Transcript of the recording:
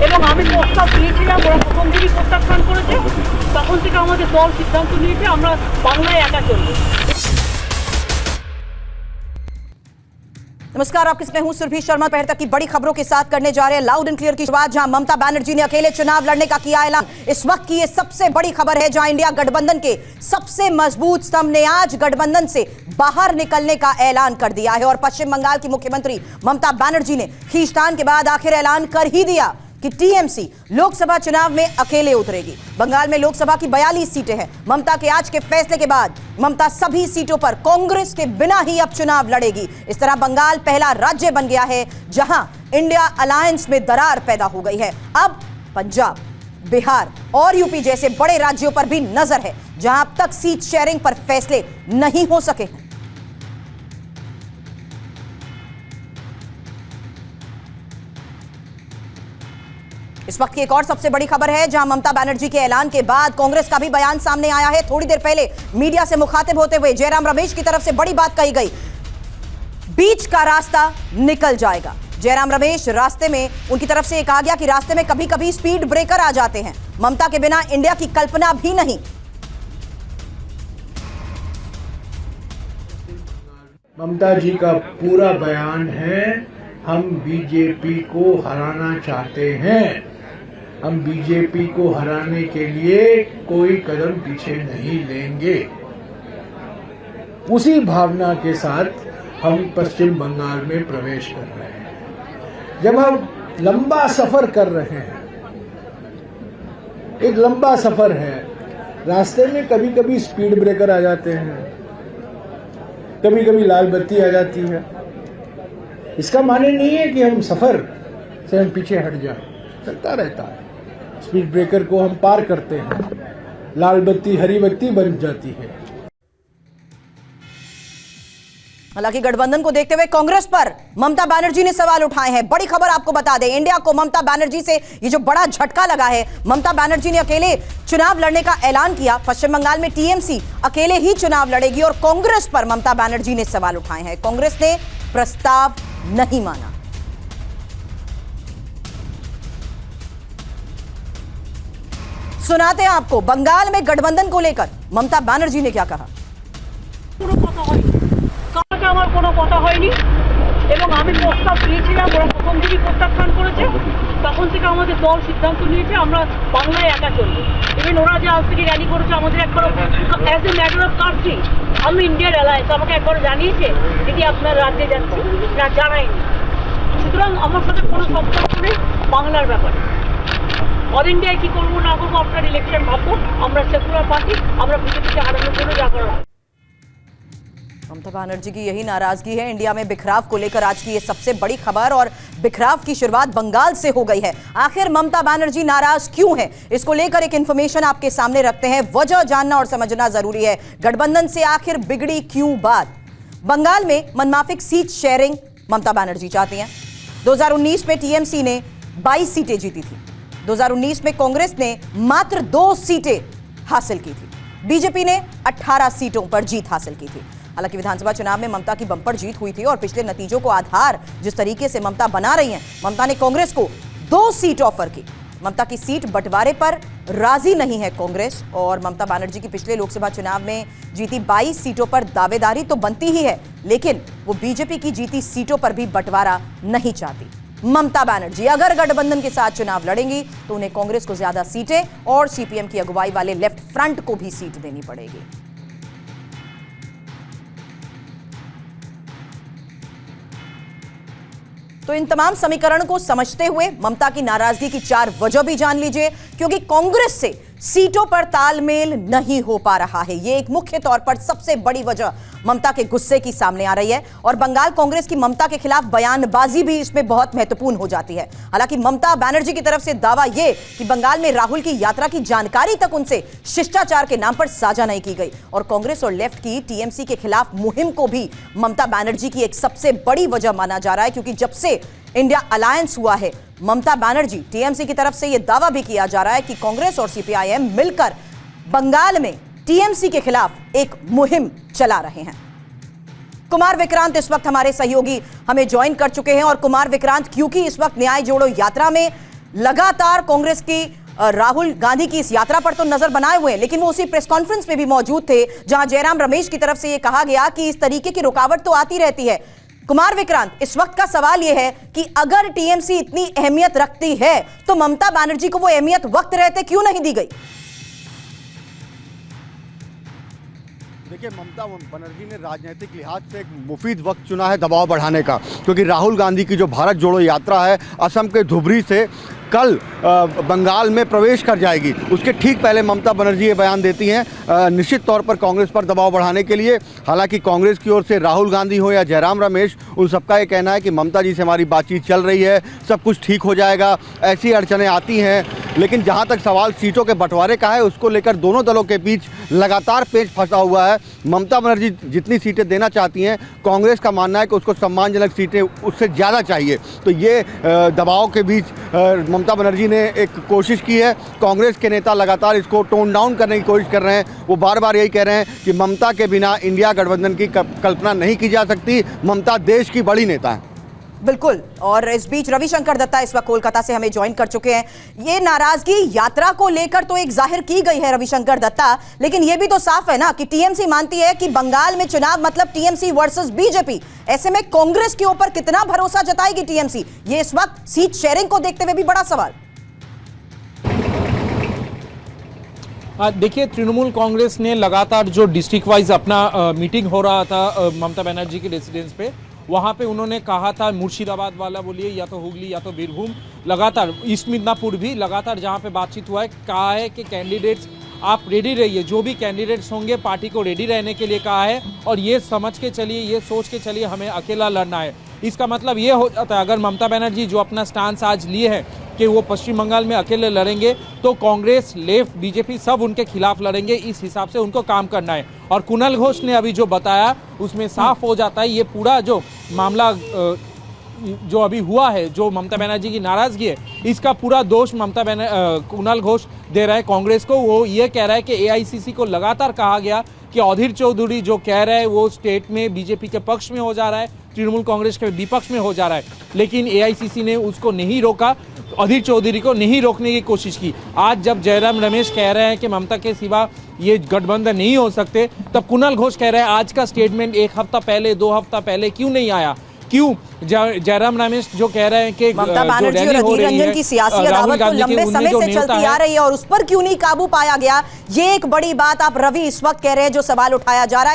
এবং আমি প্রস্তাব দিয়েছিলাম, ওরা প্রথম দিনই প্রত্যাখ্যান করেছে। তখন থেকে আমাদের দল সিদ্ধান্ত নিয়েছে আমরা বাংলায় একা চলবো। नमस्कार, आपके साथ हूं सुरभि शर्मा। पहले तक की बड़ी खबरों के साथ करने जा रहे हैं लाउड एंड क्लियर की शुरुआत, जहां ममता बनर्जी ने अकेले चुनाव लड़ने का किया ऐलान। इस वक्त की ये सबसे बड़ी खबर है, जहां इंडिया गठबंधन के सबसे मजबूत स्तंभ ने आज गठबंधन से बाहर निकलने का ऐलान कर दिया है। और पश्चिम बंगाल की मुख्यमंत्री ममता बनर्जी ने खींचतान के बाद आखिर ऐलान कर ही दिया कि टीएमसी लोकसभा चुनाव में अकेले उतरेगी। बंगाल में लोकसभा की 42 सीटें हैं। ममता के आज के फैसले के बाद ममता सभी सीटों पर कांग्रेस के बिना ही अब चुनाव लड़ेगी। इस तरह बंगाल पहला राज्य बन गया है जहां इंडिया अलायंस में दरार पैदा हो गई है। अब पंजाब, बिहार और यूपी जैसे बड़े राज्यों पर भी नजर है, जहां अब तक सीट शेयरिंग पर फैसले नहीं हो सके हैं। इस वक्त की एक और सबसे बड़ी खबर है, जहां ममता बनर्जी के ऐलान के बाद कांग्रेस का भी बयान सामने आया है। थोड़ी देर पहले मीडिया से मुखातिब होते हुए जयराम रमेश की तरफ से बड़ी बात कही गई, बीच का रास्ता निकल जाएगा। जयराम रमेश रास्ते में, उनकी तरफ से कहा गया कि रास्ते में कभी कभी स्पीड ब्रेकर आ जाते हैं, ममता के बिना इंडिया की कल्पना भी नहीं। ममता जी का पूरा बयान है, हम बीजेपी को हराना चाहते हैं, हम बीजेपी को हराने के लिए कोई कदम पीछे नहीं लेंगे। उसी भावना के साथ हम पश्चिम बंगाल में प्रवेश कर रहे हैं। जब हम लंबा सफर कर रहे हैं, एक लंबा सफर है, रास्ते में कभी कभी स्पीड ब्रेकर आ जाते हैं, कभी कभी लाल बत्ती आ जाती है। इसका माने नहीं है कि हम सफर से हम पीछे हट जाएं, चलता रहता है। स्पीड ब्रेकर को हम पार करते हैं, लाल बत्ती हरी बत्ती बन जाती है। हालांकि गठबंधन को देखते हुए कांग्रेस पर ममता बनर्जी ने सवाल उठाए हैं। बड़ी खबर आपको बता दें, इंडिया को ममता बनर्जी से ये जो बड़ा झटका लगा है, ममता बनर्जी ने अकेले चुनाव लड़ने का ऐलान किया। पश्चिम बंगाल में टीएमसी अकेले ही चुनाव लड़ेगी और कांग्रेस पर ममता बनर्जी ने सवाल उठाए हैं। कांग्रेस ने प्रस्ताव नहीं माना। सुनाते हैं आपको बंगाल में गठबंधन को लेकर ममता बनर्जी ने क्या कहा। আমার কোনো কথা হয়নি এবং আমি প্রস্তাব দিয়েছিলাম, ওরা প্রথম দিনই প্রত্যাখ্যান করেছে। তখন থেকে আমাদের দল সিদ্ধান্ত নিয়েছে আমরা বাংলায় একা চলবো। ইভেন ওরা যে আজ থেকে র্যালি করেছে, আমাদের একবার as a matter of country, আমি ইন্ডিয়ার অ্যালায়েন্স আমাকে একবার জানিয়েছে দিদি আপনার রাজ্যে যাচ্ছি, না জানায়নি। সুতরাং আমার সাথে কোনো সম্পর্ক নেই বাংলার ব্যাপারে। অল ইন্ডিয়ায় কী করবো না করবো আপনার ইলেকশন ভাববো। আমরা সেকুলার পার্টি, আমরা বিজেপিকে হারানোর জন্য যা করা। ममता बनर्जी की यही नाराजगी है इंडिया में बिखराव को लेकर। आज की ये सबसे बड़ी खबर, और बिखराव की शुरुआत बंगाल से हो गई है। आखिर ममता बनर्जी नाराज क्यों है, इसको लेकर एक इंफॉर्मेशन आपके सामने रखते हैं। वजह जानना और समझना जरूरी है। गठबंधन से आखिर बिगड़ी क्यों बात। बंगाल में मनमाफिक सीट शेयरिंग ममता बनर्जी चाहती हैं। 2019 में टीएमसी ने 22 सीटें जीती थी। 2019 में कांग्रेस ने मात्र 2 सीटें हासिल की थी। बीजेपी ने 18 सीटों पर जीत हासिल की थी। हालांकि विधानसभा चुनाव में ममता की बंपर जीत हुई थी और पिछले नतीजों को आधार जिस तरीके से ममता बना रही हैं, ममता ने कांग्रेस को 2 सीट ऑफर की। ममता की सीट बंटवारे पर राजी नहीं है कांग्रेस, और ममता बनर्जी की पिछले लोकसभा चुनाव में जीती 22 सीटों पर दावेदारी तो बनती ही है, लेकिन वो बीजेपी की जीती सीटों पर भी बंटवारा नहीं चाहती। ममता बनर्जी अगर गठबंधन के साथ चुनाव लड़ेंगी तो उन्हें कांग्रेस को ज्यादा सीटें और सीपीएम की अगुवाई वाले लेफ्ट फ्रंट को भी सीट देनी पड़ेगी। तो इन तमाम समीकरण को समझते हुए ममता की नाराजगी की 4 वजह भी जान लीजिए। क्योंकि कांग्रेस से सीटों पर तालमेल नहीं हो पा रहा है, ये एक मुख्य तौर पर सबसे बड़ी वजह ममता के गुस्से की सामने आ रही है। और बंगाल कांग्रेस की ममता के खिलाफ बयानबाजी भी इसमें बहुत महत्वपूर्ण हो जाती है। हालांकि ममता बनर्जी की तरफ से दावा यह कि बंगाल में राहुल की यात्रा की जानकारी तक उनसे शिष्टाचार के नाम पर साझा नहीं की गई। और कांग्रेस और लेफ्ट की टीएमसी के खिलाफ मुहिम को भी ममता बनर्जी की एक सबसे बड़ी वजह माना जा रहा है। क्योंकि जब से इंडिया अलायंस हुआ है, ममता बनर्जी, टीएमसी की तरफ से यह दावा भी किया जा रहा है कि कांग्रेस और सीपीआईएम मिलकर बंगाल में टीएमसी के खिलाफ एक मुहिम चला रहे हैं। कुमार विक्रांत इस वक्त हमारे सहयोगी हमें ज्वाइन कर चुके हैं। और कुमार विक्रांत, क्योंकि इस वक्त न्याय जोड़ो यात्रा में लगातार कांग्रेस की राहुल गांधी की इस यात्रा पर तो नजर बनाए हुए हैं, लेकिन वो उसी प्रेस कॉन्फ्रेंस में भी मौजूद थे जहां जयराम रमेश की तरफ से यह कहा गया कि इस तरीके की रुकावट तो आती रहती है। कुमार विक्रांत, इस वक्त का सवाल यह है कि अगर टीएमसी इतनी अहमियत रखती है तो ममता बनर्जी को वो अहमियत वक्त रहते क्यों नहीं दी गई? देखिए, ममता बनर्जी ने राजनीतिक लिहाज से एक मुफीद वक्त चुना है दबाव बढ़ाने का, क्योंकि राहुल गांधी की जो भारत जोड़ो यात्रा है असम के धुबरी से कल बंगाल में प्रवेश कर जाएगी। उसके ठीक पहले ममता बनर्जी ये बयान देती हैं निश्चित तौर पर कांग्रेस पर दबाव बढ़ाने के लिए। हालांकि कांग्रेस की ओर से राहुल गांधी हो या जयराम रमेश, उन सबका ये कहना है कि ममता जी से हमारी बातचीत चल रही है, सब कुछ ठीक हो जाएगा, ऐसी अड़चनें आती हैं। लेकिन जहां तक सवाल सीटों के बंटवारे का है, उसको लेकर दोनों दलों के बीच लगातार पेच फंसा हुआ है। ममता बनर्जी जितनी सीटें देना चाहती हैं, कांग्रेस का मानना है कि उसको सम्मानजनक सीटें उससे ज़्यादा चाहिए। तो ये दबाव के बीच ममता बनर्जी ने एक कोशिश की है। कांग्रेस के नेता लगातार इसको टोन डाउन करने की कोशिश कर रहे हैं। वो बार बार यही कह रहे हैं कि ममता के बिना इंडिया गठबंधन की कल्पना नहीं की जा सकती। ममता देश की बड़ी नेता है। बिल्कुल। और इस बीच रविशंकर दत्ता इस वक्त कोलकाता से हमें ज्वाइन कर चुके हैं। ये नाराजगी यात्रा को लेकर तो एक जाहिर की गई है रविशंकर दत्ता, लेकिन ये भी तो साफ है ना कि टीएमसी मानती है कि बंगाल में चुनाव मतलब टीएमसी वर्सेस बीजेपी। ऐसे में कांग्रेस के ऊपर कितना भरोसा जताएगी टीएमसी? ये इस वक्त सीट शेयरिंग को देखते हुए भी बड़ा सवाल। देखिए, तृणमूल कांग्रेस ने लगातार जो डिस्ट्रिक्ट वाइज अपना मीटिंग हो रहा था ममता बनर्जी के रेसिडेंस पे, वहाँ पे उन्होंने कहा था, मुर्शिदाबाद वाला बोलिए या तो हुगली या तो बीरभूम, लगातार ईस्ट मिदनापुर भी लगातार जहाँ पे बातचीत हुआ है, कहा है कि कैंडिडेट्स आप रेडी रहिए, जो भी कैंडिडेट्स होंगे पार्टी को रेडी रहने के लिए कहा है। और ये समझ के चलिए, ये सोच के चलिए हमें अकेला लड़ना है। इसका मतलब ये हो जाता है अगर ममता बनर्जी जो अपना स्टांस आज लिए है कि वो पश्चिम बंगाल में अकेले लड़ेंगे, तो कांग्रेस, लेफ्ट, बीजेपी सब उनके खिलाफ लड़ेंगे। इस हिसाब से उनको काम करना है। और कुणाल घोष ने अभी जो बताया उसमें साफ हो जाता है ये पूरा जो मामला जो अभी हुआ है, जो ममता बनर्जी की नाराजगी है, इसका पूरा दोष कुणाल घोष दे रहा है कांग्रेस को। वो ये कह रहा है कि एआईसीसी को लगातार कहा गया कि अधीर चौधरी जो कह रहा है वो स्टेट में बीजेपी के पक्ष में हो जा रहा है, तृणमूल कांग्रेस के विपक्ष में हो जा रहा है, लेकिन एआईसीसी ने उसको नहीं रोका, अधीर चौधरी को नहीं रोकने की कोशिश की। आज जब जयराम रमेश कह रहे हैं कि ममता के सिवा ये गठबंधन नहीं हो सकते, तब कुणाल घोष कह रहे हैं आज का स्टेटमेंट 1 हफ्ता पहले, 2 हफ्ता पहले क्यों नहीं आया? क्यों जयराम रमेश जो कह रहे हैं कि ममता बनर्जी और अधीर रंजन की सियासी अदावत तो लंबे समय से चलती आ रही है और उस पर क्यों नहीं काबू पाया गया, ये एक बड़ी बात आप रवि इस वक्त कह रहे हैं जो सवाल उठाया जा रहा है।